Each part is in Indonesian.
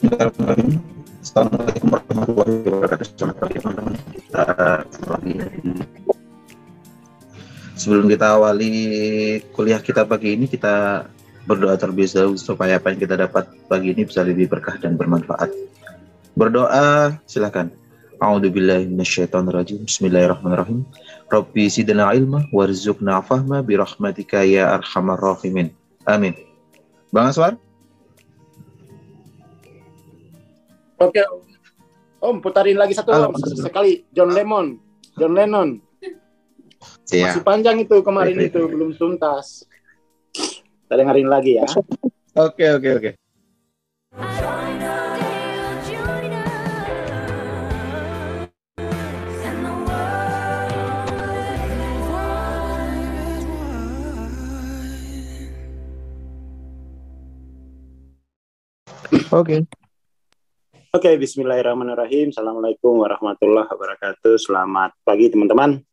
Bismillahirrahmanirrahim. Assalamualaikum warahmatullahi wabarakatuh. Selamat pagi teman-teman. Sebelum kita awali kuliah kita pagi ini, kita berdoa terlebih dahulu supaya apa yang kita dapat pagi ini bisa lebih berkah dan bermanfaat. Berdoa, silakan. A'udzubillahi minasyaitonirrajim. Bismillahirrahmanirrahim. Rabbi zidna ilma warzuqna fahma birahmatika ya arhamar rahimin. Amin. Bang Aswar? Oke, Om, putarin lagi satu Om, sekali. John Lennon. Iya. Masih panjang itu kemarin itu, belum tuntas. Kita dengerin lagi ya. Oke. Oke, bismillahirrahmanirrahim. Assalamualaikum warahmatullahi wabarakatuh. Selamat pagi teman-teman.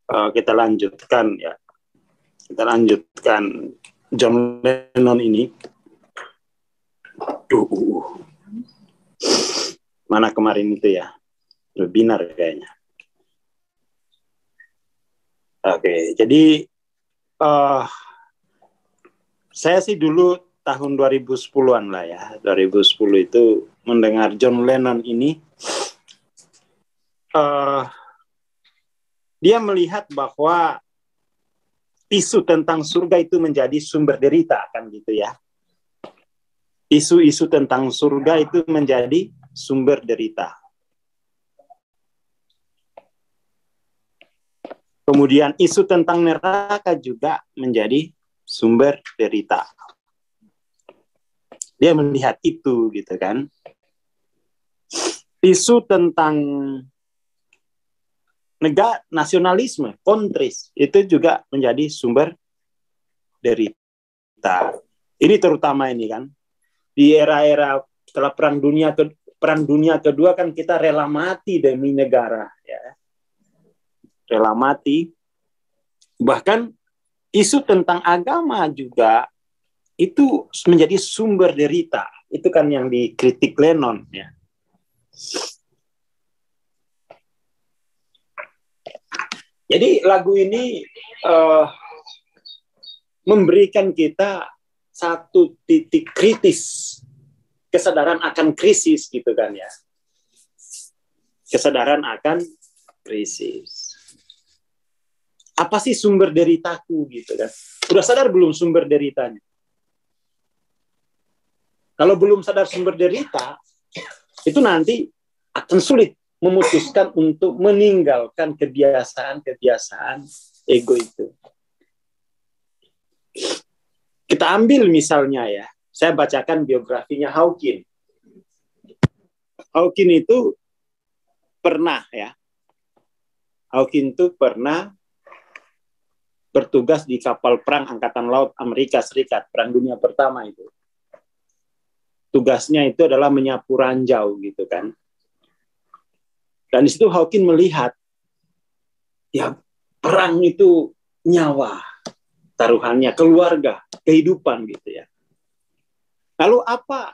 Kita lanjutkan ya. Kita lanjutkan John Lennon ini. Mana kemarin itu ya? Webinar kayaknya. Oke, jadi saya sih dulu tahun 2010-an lah ya. 2010 itu mendengar John Lennon ini, dia melihat bahwa isu tentang surga itu menjadi sumber derita, kan gitu ya. Isu-isu tentang surga itu menjadi sumber derita. Kemudian isu tentang neraka juga menjadi sumber derita. Dia melihat itu gitu kan. Isu tentang nasionalisme, kontris, itu juga menjadi sumber derita. Ini terutama ini kan. Di era-era setelah Perang Dunia Kedua kan kita rela mati demi negara ya. Rela mati. Bahkan isu tentang agama juga itu menjadi sumber derita. Itu kan yang dikritik Lennon ya. Jadi lagu ini memberikan kita satu titik kritis, kesadaran akan krisis gitu kan ya. Kesadaran akan krisis. Apa sih sumber deritaku gitu kan? Sudah sadar belum sumber deritanya? Kalau belum sadar sumber derita, itu nanti akan sulit memutuskan untuk meninggalkan kebiasaan-kebiasaan ego itu. Kita ambil misalnya ya, saya bacakan biografinya Hawking. Hawking itu pernah bertugas di kapal perang Angkatan Laut Amerika Serikat, Perang Dunia Pertama itu. Tugasnya itu adalah menyapu ranjau gitu kan. Dan di situ Hawking melihat ya perang itu nyawa, taruhannya keluarga, kehidupan gitu ya. Lalu apa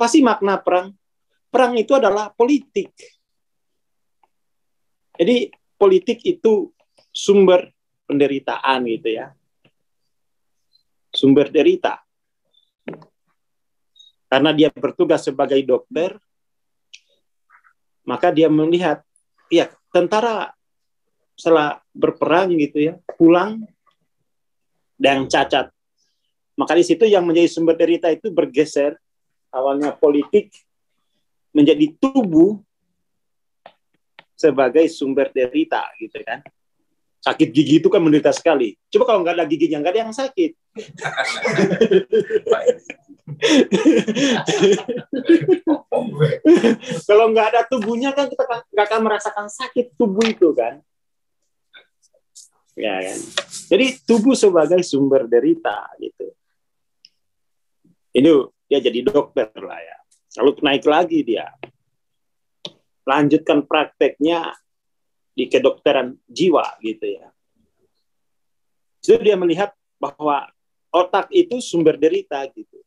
sih makna perang? Perang itu adalah politik. Jadi politik itu sumber penderitaan gitu ya. Sumber derita. Karena dia bertugas sebagai dokter, maka dia melihat, ya tentara setelah berperang gitu ya, pulang dan cacat. Maka di situ yang menjadi sumber derita itu bergeser, awalnya politik menjadi tubuh sebagai sumber derita gitu kan. Sakit gigi itu kan menderita sekali. Coba kalau nggak ada giginya, nggak ada yang sakit. Kalau nggak ada tubuhnya kan kita nggak akan merasakan sakit tubuh itu kan. Ya kan. Jadi tubuh sebagai sumber derita gitu. Ini dia jadi dokter lah ya. Lalu naik lagi dia. Lanjutkan prakteknya di kedokteran jiwa gitu ya. Jadi dia melihat bahwa otak itu sumber derita gitu.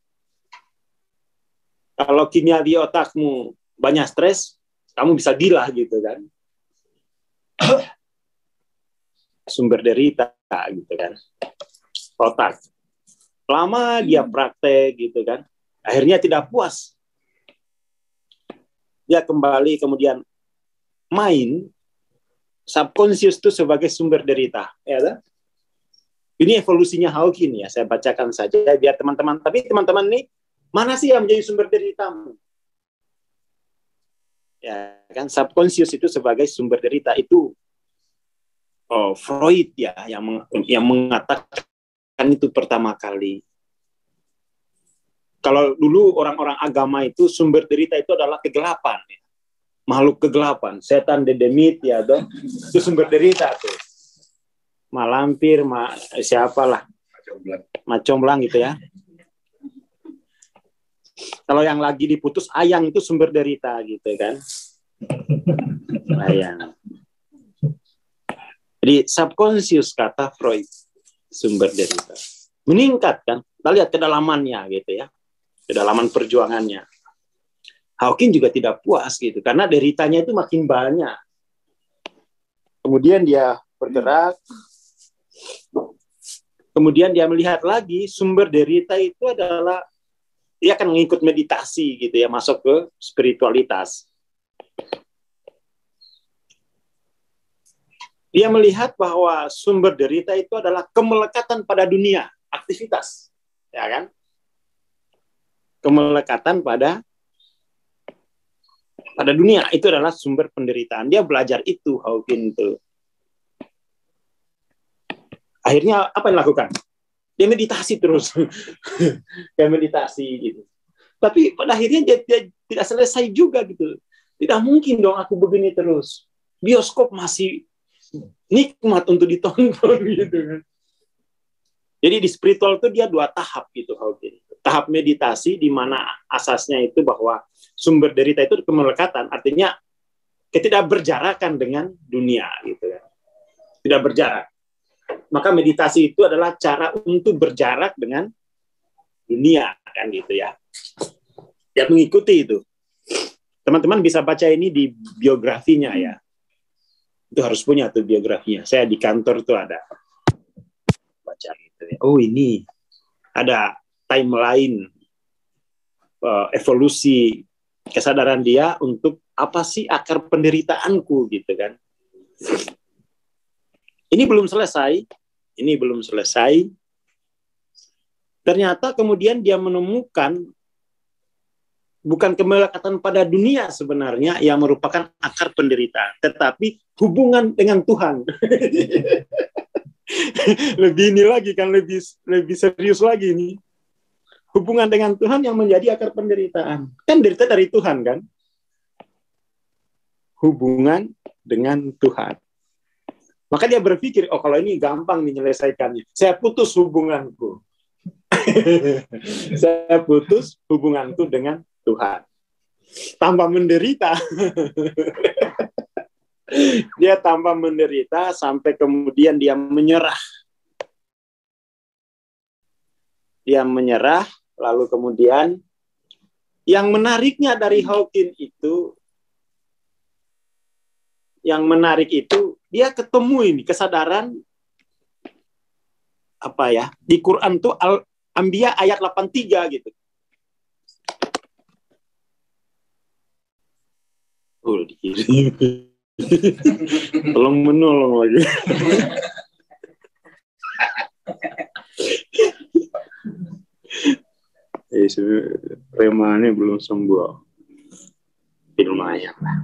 Kalau kimia di otakmu banyak stres, kamu bisa gila gitu kan. Sumber derita gitu kan. Otak. Lama dia praktek gitu kan. Akhirnya tidak puas. Dia kembali kemudian main subconscious itu sebagai sumber derita. Ya kan? Ini evolusinya Hawking ya. Saya bacakan saja biar teman-teman. Tapi teman-teman ini mana sih yang menjadi sumber deritamu? Ya kan, subconscious itu sebagai sumber derita itu Freud ya yang mengatakan itu pertama kali. Kalau dulu orang-orang agama itu sumber derita itu adalah kegelapan, ya. Makhluk kegelapan, setan, dedemit ya, itu sumber derita tuh. Malampir, siapalah, macomblang gitu ya. Kalau yang lagi diputus ayang itu sumber derita gitu kan. Ayang. Jadi subconscious kata Freud sumber derita. Meningkat kan. Kita lihat kedalamannya gitu ya. Kedalaman perjuangannya. Hawking juga tidak puas gitu karena deritanya itu makin banyak. Kemudian dia bergerak. Kemudian dia melihat lagi sumber derita itu adalah dia akan mengikut meditasi gitu ya, masuk ke spiritualitas. Dia melihat bahwa sumber derita itu adalah kemelekatan pada dunia, aktivitas, ya kan? Kemelekatan pada dunia itu adalah sumber penderitaan. Dia belajar itu, Hawking itu. Akhirnya apa yang dilakukan? Dia meditasi terus. Dia meditasi gitu. Tapi pada akhirnya dia tidak selesai juga gitu. Tidak mungkin dong aku begini terus. Bioskop masih nikmat untuk ditonton gitu kan. Jadi di spiritual itu dia 2 tahap gitu. Tahap meditasi di mana asasnya itu bahwa sumber derita itu kemelekatan, artinya ketidakberjarakan dengan dunia gitu kan. Tidak berjarak. Maka meditasi itu adalah cara untuk berjarak dengan dunia kan gitu ya. Dia mengikuti itu. Teman-teman bisa baca ini di biografinya ya. Itu harus punya tuh biografinya. Saya di kantor tuh ada baca gitu ya. Oh ini ada timeline evolusi kesadaran dia untuk apa sih akar penderitaanku gitu kan. Ini belum selesai. Ternyata kemudian dia menemukan bukan kemelekatan pada dunia sebenarnya yang merupakan akar penderitaan, tetapi hubungan dengan Tuhan. Lebih ini lagi kan, lebih serius lagi nih. Hubungan dengan Tuhan yang menjadi akar penderitaan. Kan derita dari Tuhan kan? Hubungan dengan Tuhan. Maka dia berpikir, oh kalau ini gampang menyelesaikannya. Saya putus hubunganku. Saya putus hubunganku dengan Tuhan. Tambah menderita. Dia tambah menderita sampai kemudian dia menyerah. Dia menyerah, lalu kemudian yang menariknya dari Hawking itu, dia ketemu ini kesadaran apa ya, di Quran tuh Al-Anbiya ayat 83 gitu. Tolong menolong lagi. Remanya belum sembuh. Lumayan lah.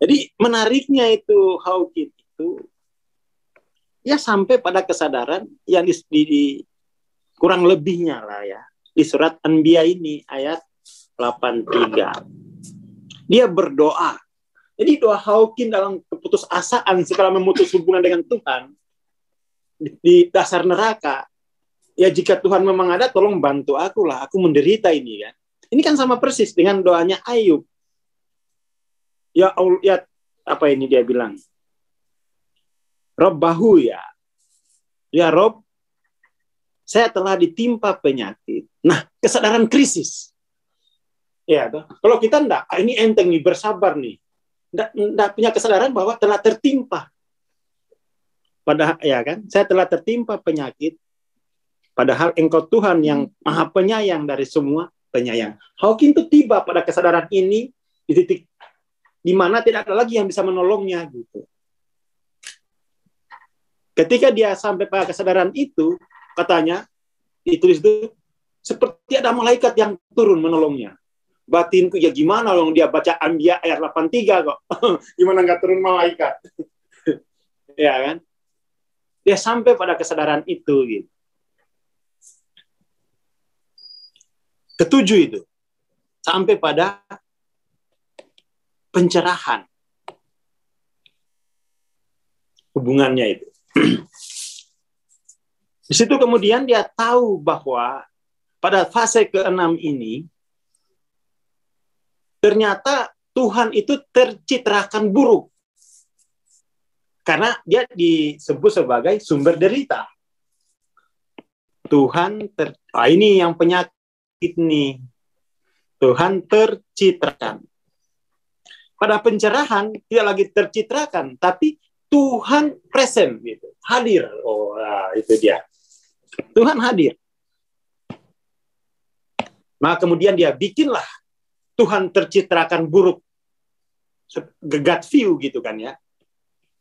Jadi menariknya itu Hawking itu ya sampai pada kesadaran yang di kurang lebihnya lah ya di surat Anbiya ini ayat 83. Dia berdoa. Jadi doa Hawking dalam keputusasaan setelah memutus hubungan dengan Tuhan di dasar neraka. Ya jika Tuhan memang ada, tolong bantu aku lah. Aku menderita ini kan. Ini kan sama persis dengan doanya Ayub. Ya Allah, ya apa ini dia bilang? Robbahu ya. Ya Rob, saya telah ditimpa penyakit. Nah, kesadaran krisis. Ya, toh. Kalau kita enggak, ini enteng nih, bersabar nih. Enggak punya kesadaran bahwa telah tertimpa. Padahal ya kan, saya telah tertimpa penyakit. Padahal Engkau Tuhan yang Maha Penyayang dari semua penyayang. Hawking itu tiba pada kesadaran ini di titik di mana tidak ada lagi yang bisa menolongnya gitu. Ketika dia sampai pada kesadaran itu, katanya ditulis itu seperti ada malaikat yang turun menolongnya. Batinku ya gimana dong dia baca Anbiya ayat 83 kok. Gimana nggak turun malaikat? Ya kan? Dia sampai pada kesadaran itu gitu. Ketujuh itu sampai pada pencerahan hubungannya itu. Di situ kemudian dia tahu bahwa pada fase ke-6 ini ternyata Tuhan itu tercitrakan buruk. Karena dia disebut sebagai sumber derita. Tuhan ini yang penyakit nih. Tuhan tercitrakan. Pada pencerahan tidak lagi tercitrakan, tapi Tuhan present gitu, hadir. Oh, nah, itu dia. Tuhan hadir. Nah, kemudian dia bikinlah Tuhan tercitrakan buruk. God view gitu kan ya.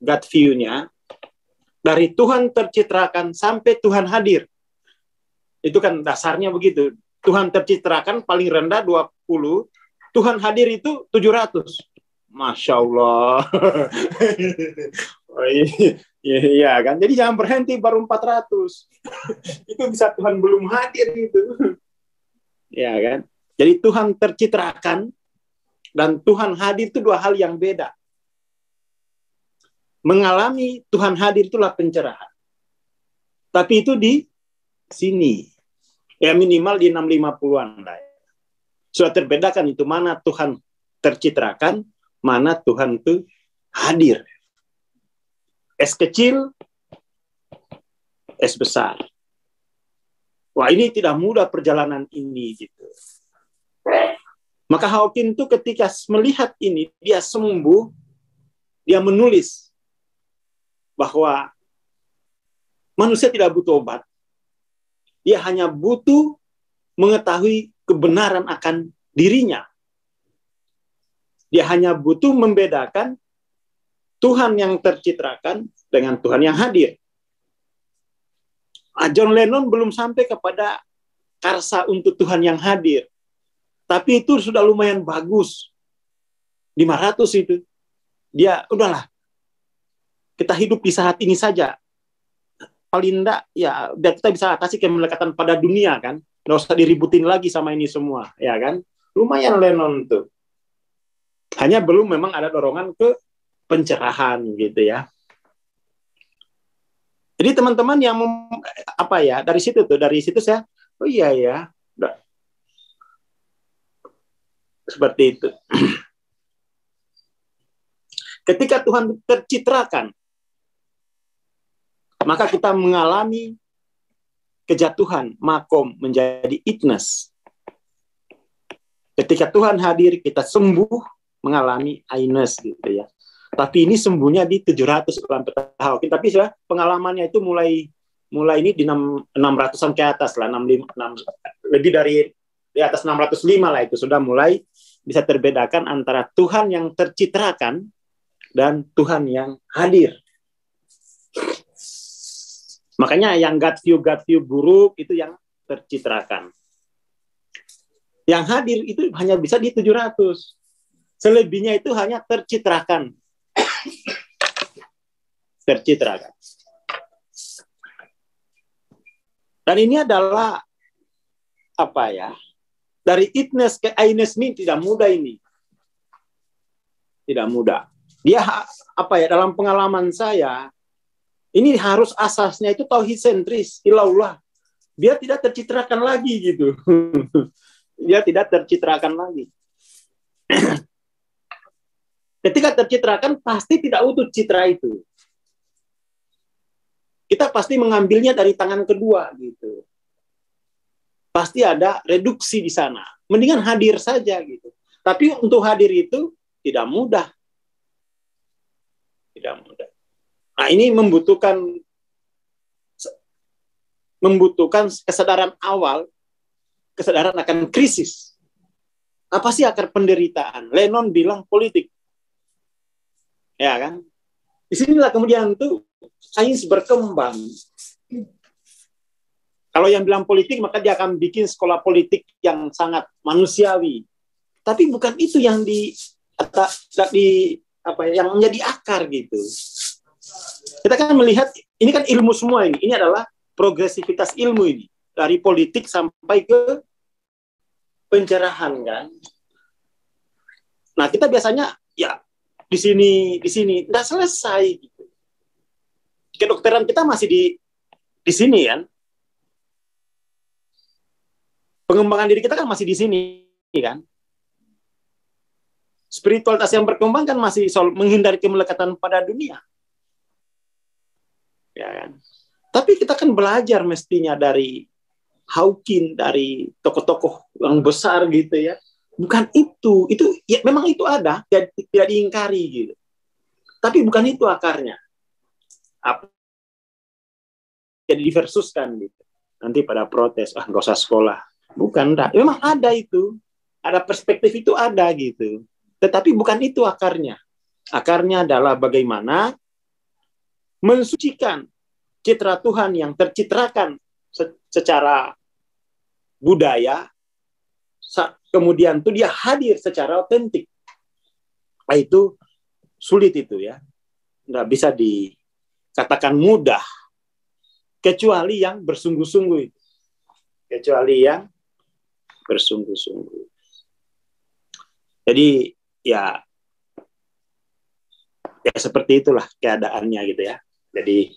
God view-nya dari Tuhan tercitrakan sampai Tuhan hadir. Itu kan dasarnya begitu. Tuhan tercitrakan paling rendah 20, Tuhan hadir itu 700. Masya Allah. Oh, iya kan. Jadi jangan berhenti baru 400. Itu bisa Tuhan belum hadir gitu. Ya kan. Jadi Tuhan tercitrakan dan Tuhan hadir itu dua hal yang beda. Mengalami Tuhan hadir itulah pencerahan. Tapi itu di sini. Ya minimal di 650-an lah. Sudah terbedakan itu mana Tuhan tercitrakan, mana Tuhan itu hadir. S kecil, S besar. Wah, ini tidak mudah perjalanan ini gitu. Maka Hawking itu ketika melihat ini, dia sembuh, dia menulis bahwa manusia tidak butuh obat. Dia hanya butuh mengetahui kebenaran akan dirinya. Dia hanya butuh membedakan Tuhan yang tercitrakan dengan Tuhan yang hadir. John Lennon belum sampai kepada karsa untuk Tuhan yang hadir. Tapi itu sudah lumayan bagus. 500 itu. Dia, udahlah. Kita hidup di saat ini saja. Paling enggak, ya, biar kita bisa atasi kemelekatan pada dunia, kan. Nggak usah diributin lagi sama ini semua, ya kan. Lumayan Lennon tuh. Hanya belum memang ada dorongan ke pencerahan, gitu ya. Jadi teman-teman yang dari situ saya, oh iya ya, udah. Seperti itu. Ketika Tuhan tercitrakan, maka kita mengalami kejatuhan, makom menjadi itnes. Ketika Tuhan hadir, kita sembuh mengalami aines gitu ya. Tapi ini sembuhnya di 700 dalam peta Hawking. Tapi sudah pengalamannya itu mulai ini di 600-an ke atas lah, 65, lebih dari di atas 605 lah, itu sudah mulai bisa terbedakan antara Tuhan yang tercitrakan dan Tuhan yang hadir. Makanya yang God view buruk itu yang tercitrakan. Yang hadir itu hanya bisa di 700. Selebihnya itu hanya tercitrakan. Tercitrakan. Dan ini adalah dari itness ke aines ini tidak mudah ini. Tidak mudah. Dia dalam pengalaman saya, ini harus asasnya itu tauhid sentris, ilallah. Dia tidak tercitrakan lagi gitu. Dia tidak tercitrakan lagi. Ketika tercitrakan pasti tidak utuh citra itu. Kita pasti mengambilnya dari tangan kedua gitu. Pasti ada reduksi di sana. mendingan hadir saja gitu. Tapi untuk hadir itu tidak mudah. Tidak mudah. Nah, ini membutuhkan kesadaran awal, kesadaran akan krisis. Apa sih akar penderitaan? Lennon bilang politik. Ya kan? Disinilah kemudian tuh sains berkembang. Kalau yang bilang politik, maka dia akan bikin sekolah politik yang sangat manusiawi. Tapi bukan itu yang yang menjadi akar gitu. Kita kan melihat ini kan ilmu semua ini. Ini adalah progresivitas ilmu ini dari politik sampai ke pencerahan kan. Nah, kita biasanya ya di sini enggak selesai gitu. Kedokteran kita masih di sini kan. Pengembangan diri kita kan masih di sini kan. Spiritualitas yang berkembang kan masih menghindari kemelekatan pada dunia. Ya kan? Tapi kita kan belajar mestinya dari Hawking, dari tokoh-tokoh yang besar gitu ya. Bukan itu ya memang itu ada, tidak diingkari gitu. Tapi bukan itu akarnya. Apa? Jadi diversuskan gitu. Nanti pada protes, nggak usah sekolah. Bukan, enggak. Memang ada itu. Ada perspektif itu ada gitu. Tetapi bukan itu akarnya. Akarnya adalah bagaimana mensucikan citra Tuhan yang tercitrakan secara budaya, kemudian itu dia hadir secara otentik. Nah, itu sulit itu ya. Nggak bisa dikatakan mudah. Kecuali yang bersungguh-sungguh itu. Kecuali yang bersungguh-sungguh. Jadi ya seperti itulah keadaannya gitu ya. Jadi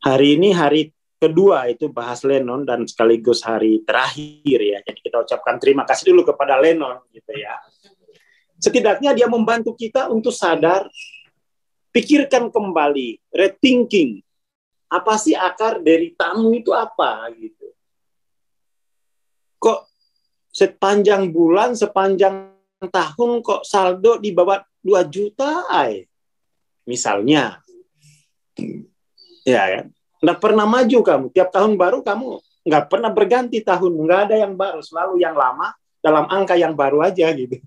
hari ini hari kedua itu bahas Lennon dan sekaligus hari terakhir ya. Jadi kita ucapkan terima kasih dulu kepada Lennon gitu ya. Setidaknya dia membantu kita untuk sadar, pikirkan kembali, rethinking. Apa sih akar deritamu itu apa gitu. Kok sepanjang bulan, sepanjang tahun kok saldo di bawah 2 juta misalnya. Ya kan? Nggak pernah maju kamu. Tiap tahun baru kamu nggak pernah berganti tahun. Nggak ada yang baru. Selalu yang lama dalam angka yang baru aja gitu.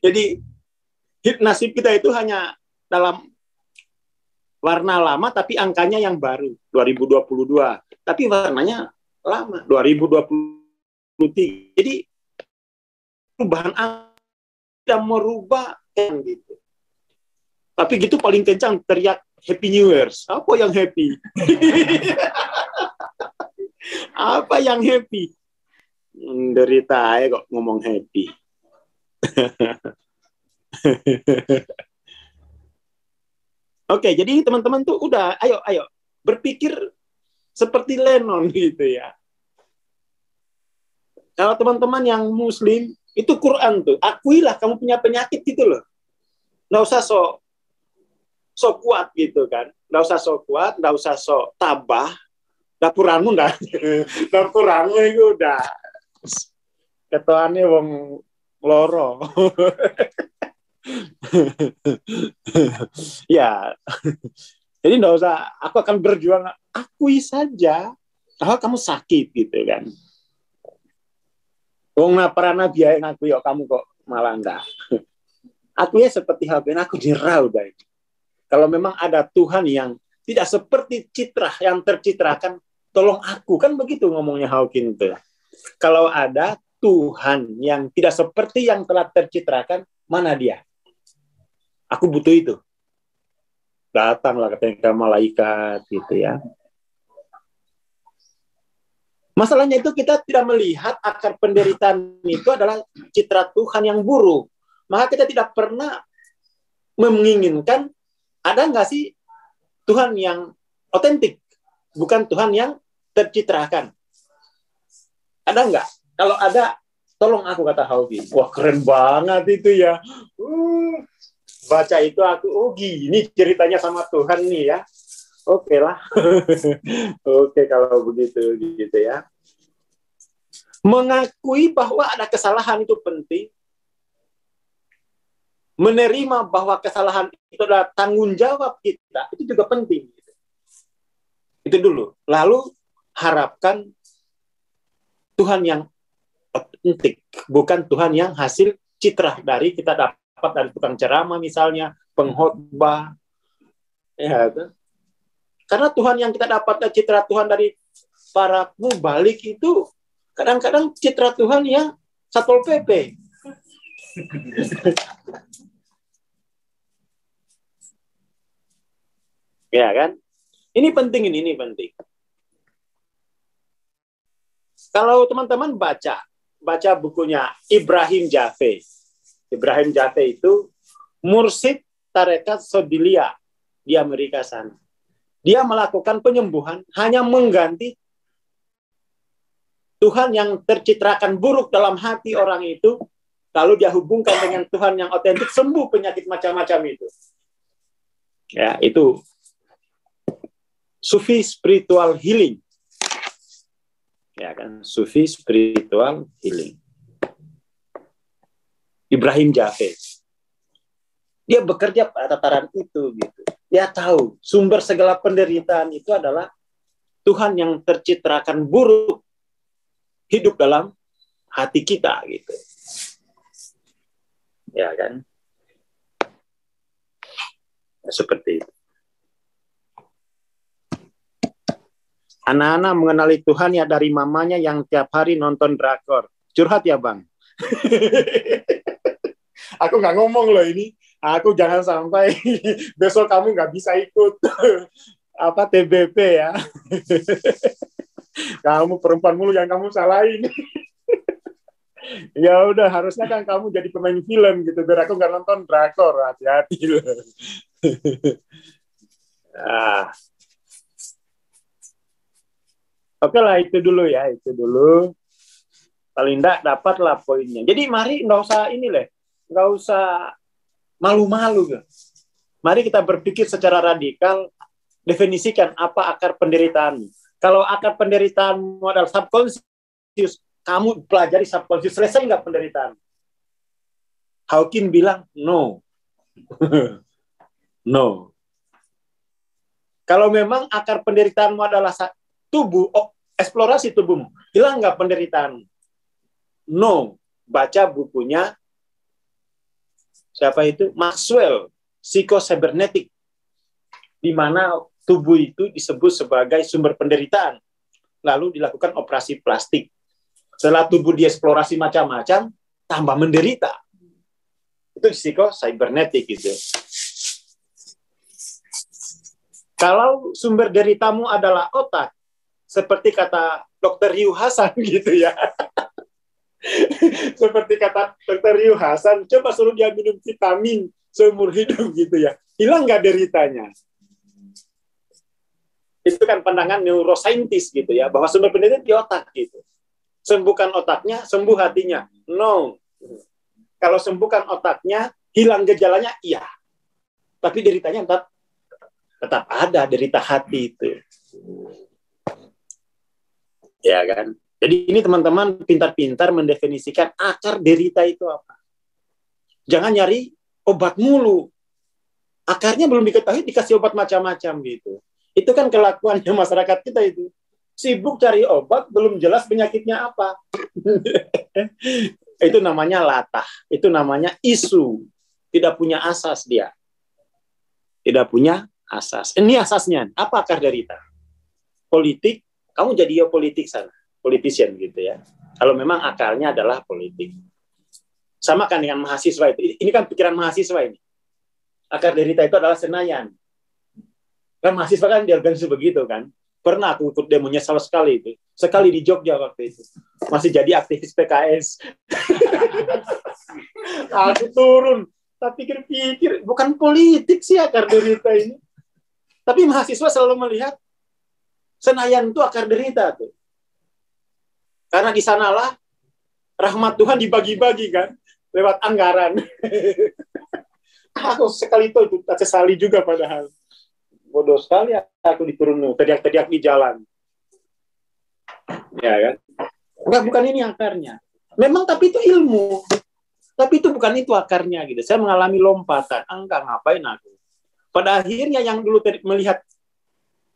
Jadi nasib kita itu hanya dalam warna lama tapi angkanya yang baru. 2022. Tapi warnanya lama. 2023. Jadi perubahan tidak merubah kan gitu. Tapi gitu paling kencang teriak Happy New Year. Apa yang happy? Apa yang happy? Derita aja kok ngomong happy. Oke, jadi teman-teman tuh udah ayo berpikir seperti Lennon gitu ya. Kalau teman-teman yang Muslim itu Quran tuh, akuilah kamu punya penyakit gitu loh. Nggak usah so kuat gitu kan. Nggak usah so kuat, nggak usah so tabah. Dapuramu nggak. Dapuramu itu udah ketuanya wong loro. Ya. Jadi nggak usah, aku akan berjuang, akui saja. Kalau kamu sakit gitu kan. Wong naparana biaya ngaku yuk kamu kok malah enggak. Aku ya seperti halnya aku nyerah udah. Kalau memang ada Tuhan yang tidak seperti citra yang tercitrakan, tolong aku. Kan begitu ngomongnya Hawking itu. Kalau ada Tuhan yang tidak seperti yang telah tercitrakan, mana dia? Aku butuh itu. Datanglah ketika malaikat gitu ya. Masalahnya itu kita tidak melihat akar penderitaan itu adalah citra Tuhan yang buruk. Maka kita tidak pernah menginginkan, ada nggak sih Tuhan yang otentik? Bukan Tuhan yang tercitrakan. Ada nggak? Kalau ada, tolong aku, kata Hawking. Wah, keren banget itu ya. Baca itu aku, gini ceritanya sama Tuhan nih ya. Oke lah. Oke kalau begitu gitu ya. Mengakui bahwa ada kesalahan itu penting. Menerima bahwa kesalahan itu adalah tanggung jawab kita, itu juga penting. Itu dulu. Lalu harapkan Tuhan yang otentik, bukan Tuhan yang hasil citra dari kita dapat dari tukang ceramah misalnya, pengkhotbah. Ya, karena Tuhan yang kita dapat citra Tuhan dari para mubalik itu kadang-kadang citra Tuhan yang Satpol PP. Ya kan? Ini penting. Kalau teman-teman baca bukunya Ibrahim Jaffe. Ibrahim Jaffe itu mursyid tarekat Sodilia di Amerika sana. Dia melakukan penyembuhan hanya mengganti Tuhan yang tercitrakan buruk dalam hati orang itu, lalu dia hubungkan dengan Tuhan yang otentik, sembuh penyakit macam-macam itu. Ya, itu Sufi spiritual healing. Ya kan, Sufi spiritual healing. Ibrahim Jaffe. Dia bekerja pada tataran itu gitu. Dia tahu sumber segala penderitaan itu adalah Tuhan yang tercitrakan buruk hidup dalam hati kita gitu. Ya kan? Seperti itu. Anak-anak mengenali Tuhan ya dari mamanya yang tiap hari nonton drakor. Curhat ya Bang. Aku nggak ngomong loh ini. Aku jangan sampai besok kamu nggak bisa ikut TBP ya. Kamu perempuan mulu yang kamu salahin. Ya udah, harusnya kan kamu jadi pemain film gitu. Biar aku nggak nonton drakor. Hati-hati loh. Oke lah, itu dulu ya, itu dulu. Paling enggak dapatlah poinnya. Jadi mari nggak usah malu-malu. Mari kita berpikir secara radikal, definisikan apa akar penderitaanmu. Kalau akar penderitaanmu adalah subconscious, kamu pelajari subconscious, selesai nggak penderitaan? Hawking bilang no. No. Kalau memang akar penderitaanmu adalah tubuh, eksplorasi tubuhmu, hilang nggak penderitaan? No. Baca bukunya siapa itu? Maxwell, Psychocybernetic, di mana tubuh itu disebut sebagai sumber penderitaan. Lalu dilakukan operasi plastik. Setelah tubuh dieksplorasi macam-macam, tambah menderita. Itu Psychocybernetic gitu. Kalau sumber deritamu adalah otak, seperti kata Dr. Ryu Hasan gitu ya. Seperti kata Dr. Ryu Hasan, coba suruh dia minum vitamin seumur hidup gitu ya. Hilang nggak deritanya? Itu kan pandangan neurosaintis gitu ya, bahwa sumber penderitaan di otak gitu. Sembuhkan otaknya, sembuh hatinya. No. Kalau sembuhkan otaknya, hilang gejalanya, iya. Tapi deritanya tetap ada, derita hati itu. Ya kan? Jadi ini teman-teman pintar-pintar mendefinisikan akar derita itu apa. Jangan nyari obat mulu. Akarnya belum diketahui, dikasih obat macam-macam gitu. Itu kan kelakuannya masyarakat kita itu. Sibuk cari obat, belum jelas penyakitnya apa. Itu namanya latah. Itu namanya isu. Tidak punya asas dia. Tidak punya asas. Ini asasnya. Apa akar derita? Politik, kamu jadi politik sana. Politician gitu ya. Kalau memang akarnya adalah politik. Sama kan dengan mahasiswa itu. Ini kan pikiran mahasiswa ini. Akar derita itu adalah Senayan. Kan mahasiswa kan diorganisasi begitu kan. Pernah aku ikut demo, nyesal sekali itu. Sekali di Jogja waktu itu. Masih jadi aktivis PKS. Aku turun. Tapi pikir-pikir, bukan politik sih akar derita ini. Tapi mahasiswa selalu melihat Senayan itu akar derita tuh. Karena di sanalah rahmat Tuhan dibagi-bagi kan, lewat anggaran. Aku sekali itu tak sesali juga padahal. Bodoh sekali aku diturun, teriak-teriak di jalan. Ya kan? Enggak, bukan ini akarnya. Memang tapi itu ilmu. Tapi itu bukan itu akarnya gitu. Saya mengalami lompatan. Enggak, ngapain aku. Pada akhirnya yang dulu melihat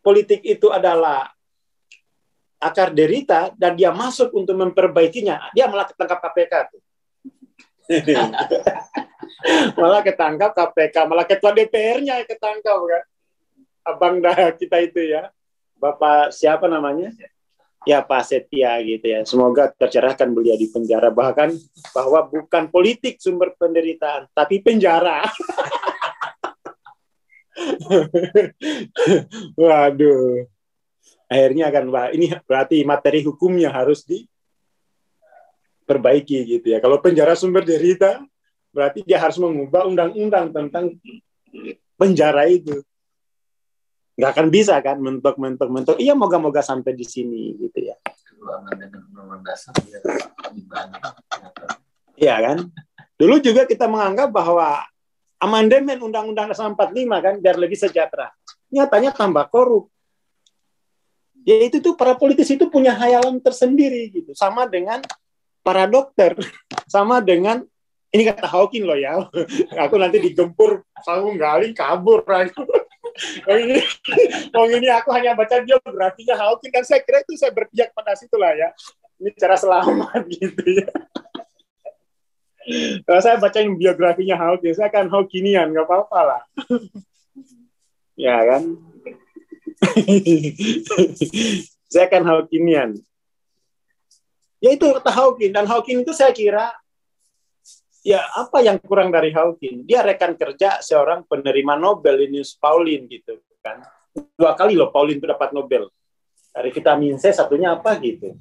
politik itu adalah akar derita dan dia masuk untuk memperbaikinya, dia malah ketangkap KPK tuh. Malah ketangkap KPK, malah ketua DPR-nya ketangkap kan. Abang dah kita itu ya. Bapak siapa namanya? Ya Pak Setia gitu ya. Semoga tercerahkan beliau di penjara. Bahkan bahwa bukan politik sumber penderitaan, tapi penjara. Waduh. Akhirnya kan, wah ini berarti materi hukumnya harus diperbaiki gitu ya. Kalau penjara sumber derita, berarti dia harus mengubah undang-undang tentang penjara itu. Nggak akan bisa kan mentok. Iya, moga-moga sampai di sini gitu ya. Iya kan. Dulu juga kita menganggap bahwa amandemen Undang-Undang Dasar 45 kan biar lebih sejahtera. Nyatanya tambah korup. Ya itu tuh para politisi itu punya hayalan tersendiri gitu. Sama dengan para dokter, sama dengan ini kata Hawking loh ya. Aku nanti digempur Saung Galing kabur aku. ini aku hanya baca biografinya Hawking kan saya kira itu saya berpihak pada situ lah ya. Ini cara selamat gitu ya. Kalau saya bacain biografinya Hawking, saya kan Hawkingian, nggak apa-apa lah. Ya kan? Saya kan Hawkingian. Ya itu kata Hawking, dan Hawking itu saya kira ya apa yang kurang dari Hawking? Dia rekan kerja seorang penerima Nobel, Linus Pauling gitu kan. 2 kali loh Pauling itu dapat Nobel. Dari vitamin C, satunya apa gitu.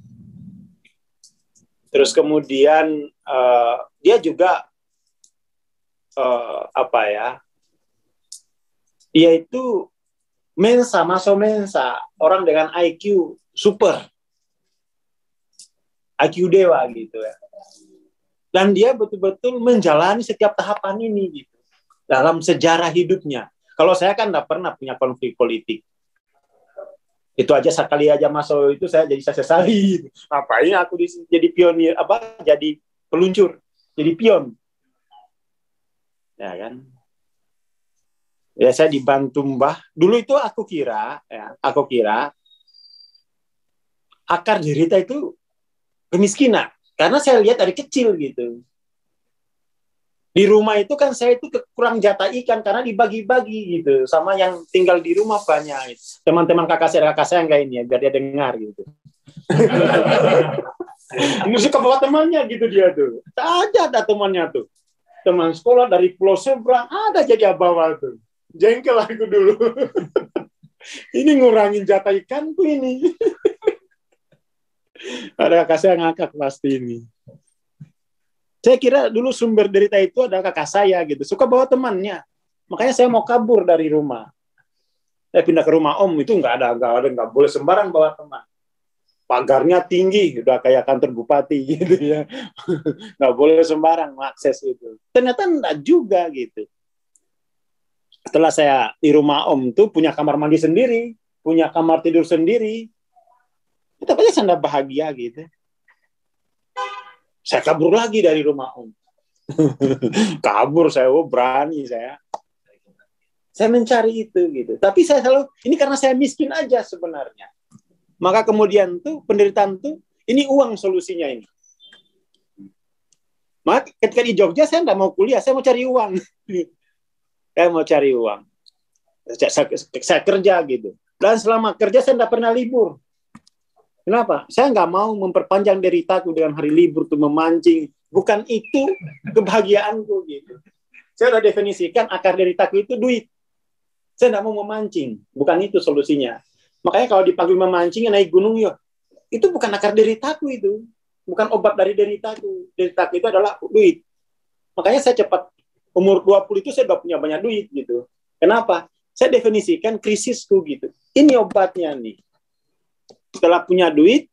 Terus kemudian dia juga dia itu masuk mensa, orang dengan IQ super. IQ dewa gitu ya. Dan dia betul-betul menjalani setiap tahapan ini gitu dalam sejarah hidupnya. Kalau saya kan nggak pernah punya konflik politik. Itu aja sekali aja masuk itu saya jadi sesali. Ngapain aku jadi pionir jadi peluncur, jadi pion. Ya kan? Ya saya dibantu Mbah. Dulu itu aku kira akar derita itu kemiskinan. Karena saya lihat dari kecil gitu. Di rumah itu kan saya itu kurang jatah ikan karena dibagi-bagi gitu. Sama yang tinggal di rumah banyak. Teman-teman kakak saya enggak ini ya, biar dia dengar gitu. Ini suka bawa temannya gitu dia tuh. Ada temannya tuh. Teman sekolah dari pulau seberang, ada jadi abawal tuh. Jengkel aku dulu. Ini ngurangin jatah ikan tuh ini. Ada kakak saya ngakak pasti ini. Saya kira dulu sumber derita itu adalah kakak saya gitu. Suka bawa temannya. Makanya saya mau kabur dari rumah. Saya pindah ke rumah om, itu nggak boleh sembarang bawa teman. Pagarnya tinggi, udah kayak kantor bupati gitu ya. Nggak boleh sembarang akses itu. Ternyata enggak juga gitu. Setelah saya di rumah om tuh punya kamar mandi sendiri, punya kamar tidur sendiri. Tapi saya enggak bahagia gitu. Saya kabur lagi dari rumah om. Kabur saya, berani saya. Saya mencari itu gitu. Tapi saya selalu, ini karena saya miskin aja sebenarnya. Maka kemudian tuh penderitaan tuh, ini uang solusinya ini. Maka ketika di Jogja saya enggak mau kuliah, saya mau cari uang. Saya mau cari uang. Saya kerja gitu. Dan selama kerja saya enggak pernah libur. Kenapa? Saya nggak mau memperpanjang deritaku dengan hari libur tuh memancing. Bukan itu kebahagiaanku gitu. Saya udah definisikan akar deritaku itu duit. Saya nggak mau memancing. Bukan itu solusinya. Makanya kalau dipanggil memancing naik gunung yuk. Itu bukan akar deritaku itu. Bukan obat dari deritaku. Deritaku itu adalah duit. Makanya saya cepat umur 20 itu saya udah punya banyak duit gitu. Kenapa? Saya definisikan krisisku gitu. Ini obatnya nih. Setelah punya duit,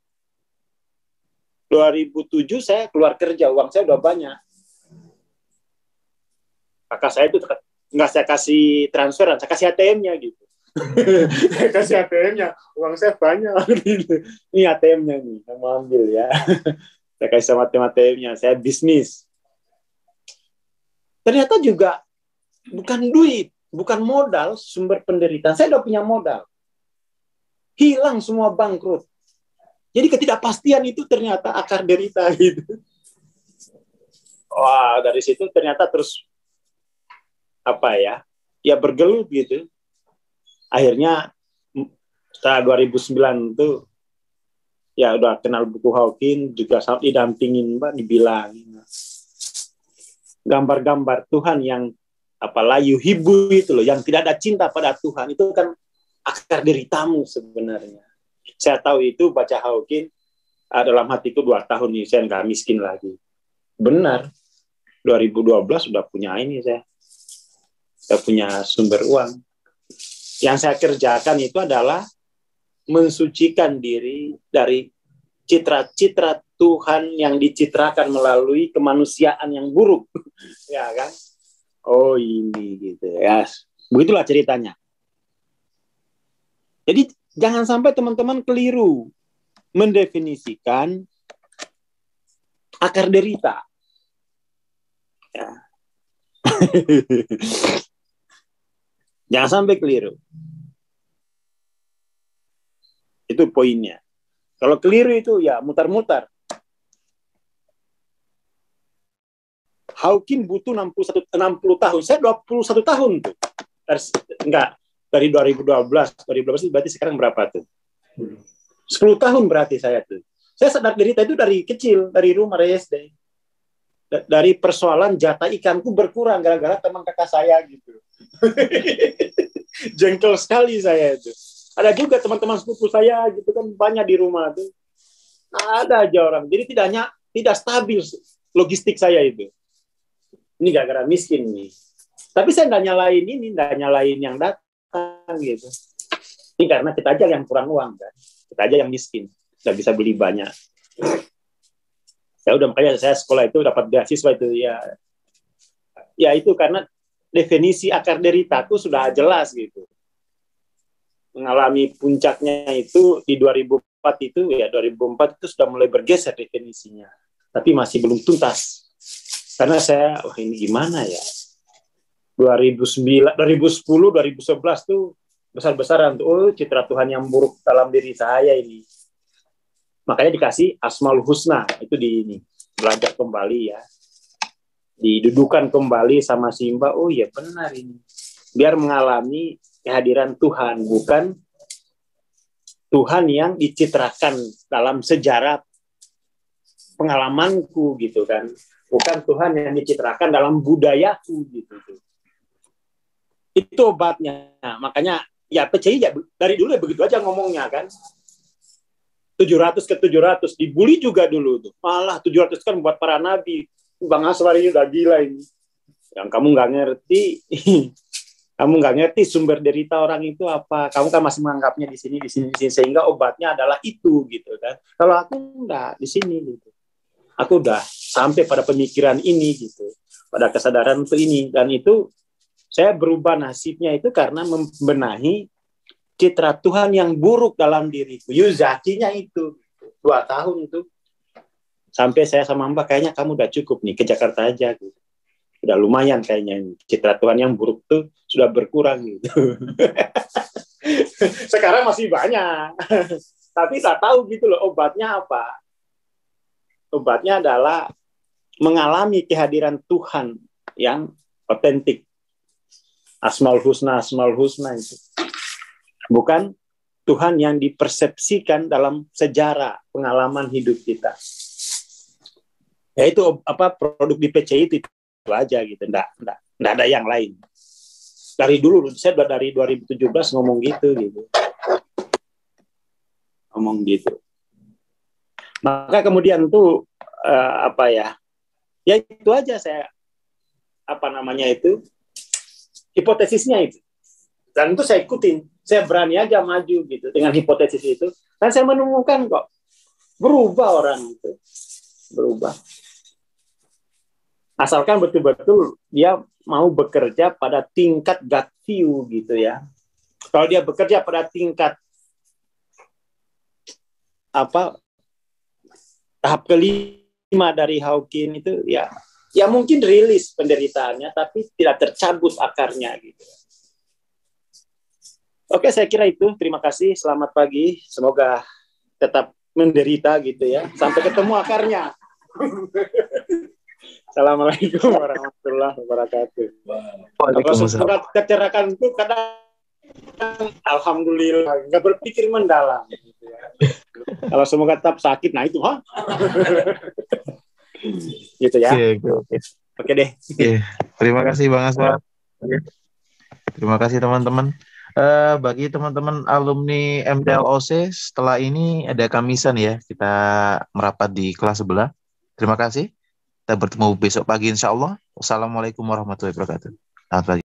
2007 saya keluar kerja, uang saya udah banyak. Kakak saya itu nggak saya kasih transferan, saya kasih ATM-nya gitu. Kasih ATM-nya, uang saya banyak. Ini ATM-nya nih, saya mau ambil ya. Saya kasih sama ATM-nya, saya bisnis. Ternyata juga bukan duit, bukan modal sumber penderitaan. Saya udah punya modal. Hilang semua, bangkrut. Jadi ketidakpastian itu ternyata akar derita gitu. Wah, dari situ ternyata terus ya bergelut gitu. Akhirnya setelah 2009 itu ya udah kenal buku Hawking, juga sampai didampingin Mbak, dibilangin gambar-gambar Tuhan yang layu hibu itu loh, yang tidak ada cinta pada Tuhan, itu kan akar deritamu sebenarnya. Saya tahu itu, baca Hawking, dalam hatiku 2 tahun nih saya nggak miskin lagi. Benar, 2012 sudah punya ini, saya punya sumber uang. Yang saya kerjakan itu adalah mensucikan diri dari citra-citra Tuhan yang dicitrakan melalui kemanusiaan yang buruk. Ya kan? Oh ini gitu ya. Begitulah ceritanya. Jadi jangan sampai teman-teman keliru mendefinisikan akar derita. Ya. Jangan sampai keliru. Itu poinnya. Kalau keliru itu ya mutar-mutar. Hawking butuh 60 tahun. Saya 21 tahun tuh. Dari 2012 itu berarti sekarang berapa tuh? 10 tahun berarti saya tuh. Saya sadar derita itu dari kecil, dari rumah, dari SD. Dari persoalan jatah ikanku berkurang gara-gara teman kakak saya gitu. Jengkel sekali saya itu. Ada juga teman-teman sepupu saya gitu kan, banyak di rumah tuh. Ada aja orang. Jadi tidak stabil logistik saya itu. Ini gara-gara miskin nih. Tapi saya nggak nyalain yang datang gitu. Ini karena kita aja yang kurang uang kan. Kita aja yang miskin, nggak bisa beli banyak. Ya udah, makanya saya sekolah itu dapat beasiswa itu ya. Ya itu karena definisi akar deritaku sudah jelas gitu. Mengalami puncaknya itu di 2004 itu, ya 2004 itu sudah mulai bergeser definisinya. Tapi masih belum tuntas. Karena saya, ini gimana ya? 2009, 2010, 2011 tuh besar-besaran tuh, citra Tuhan yang buruk dalam diri saya ini. Makanya dikasih Asmaul Husna, itu belajar kembali ya. Didudukan kembali sama Simba, oh ya benar ini. Biar mengalami kehadiran Tuhan, bukan Tuhan yang dicitrakan dalam sejarah pengalamanku gitu kan. Bukan Tuhan yang dicitrakan dalam budayaku gitu. Itu obatnya. Nah, makanya ya PCI ya dari dulu ya begitu aja ngomongnya kan. 700 ke 700 dibully juga dulu tuh. Malah 700 kan buat para nabi. Bang Aswar ini udah gila ini. Yang kamu nggak ngerti, kamu nggak ngerti sumber derita orang itu apa. Kamu kan masih menganggapnya di sini sehingga obatnya adalah itu gitu kan. Kalau aku nggak di sini gitu. Aku udah sampai pada pemikiran ini gitu, pada kesadaran itu ini, dan itu saya berubah nasibnya itu karena membenahi citra Tuhan yang buruk dalam diriku. Yuzakinya itu 2 tahun itu. Sampai saya sama Mbak, kayaknya kamu udah cukup nih, ke Jakarta aja gitu. Udah lumayan kayaknya citra Tuhan yang buruk tuh sudah berkurang gitu. Sekarang masih banyak. Tapi tak tahu gitu loh obatnya apa. Obatnya adalah mengalami kehadiran Tuhan yang otentik. Asmaul Husna itu. Bukan Tuhan yang dipersepsikan dalam sejarah pengalaman hidup kita. Ya itu produk di PCI itu aja gitu, enggak ada yang lain. Dari dulu saya udah dari 2017 ngomong gitu. Ngomong gitu. Maka kemudian tuh ya itu aja saya hipotesisnya itu. Dan itu saya ikutin. Saya berani aja maju gitu dengan hipotesis itu. Dan saya menemukan kok berubah orang itu. Berubah. Asalkan betul-betul dia mau bekerja pada tingkat gut view gitu ya. Kalau dia bekerja pada tingkat tahap kelima dari Hawking itu, ya mungkin rilis penderitaannya, tapi tidak tercabut akarnya gitu. Oke, saya kira itu. Terima kasih. Selamat pagi. Semoga tetap menderita gitu ya. Sampai ketemu akarnya. Assalamualaikum warahmatullahi wabarakatuh. Kalau surat kecerakan itu kadang alhamdulillah nggak berpikir mendalam. Gitu ya. Kalau semoga tetap sakit, nah itu gitu ya. Oke deh. Terima kasih Bang Aswar. Terima kasih teman-teman. Bagi teman-teman alumni MTLOC, setelah ini ada kamisan ya, kita merapat di kelas sebelah. Terima kasih. Kita bertemu besok pagi insya Allah. Wassalamualaikum warahmatullahi wabarakatuh. Selamat pagi.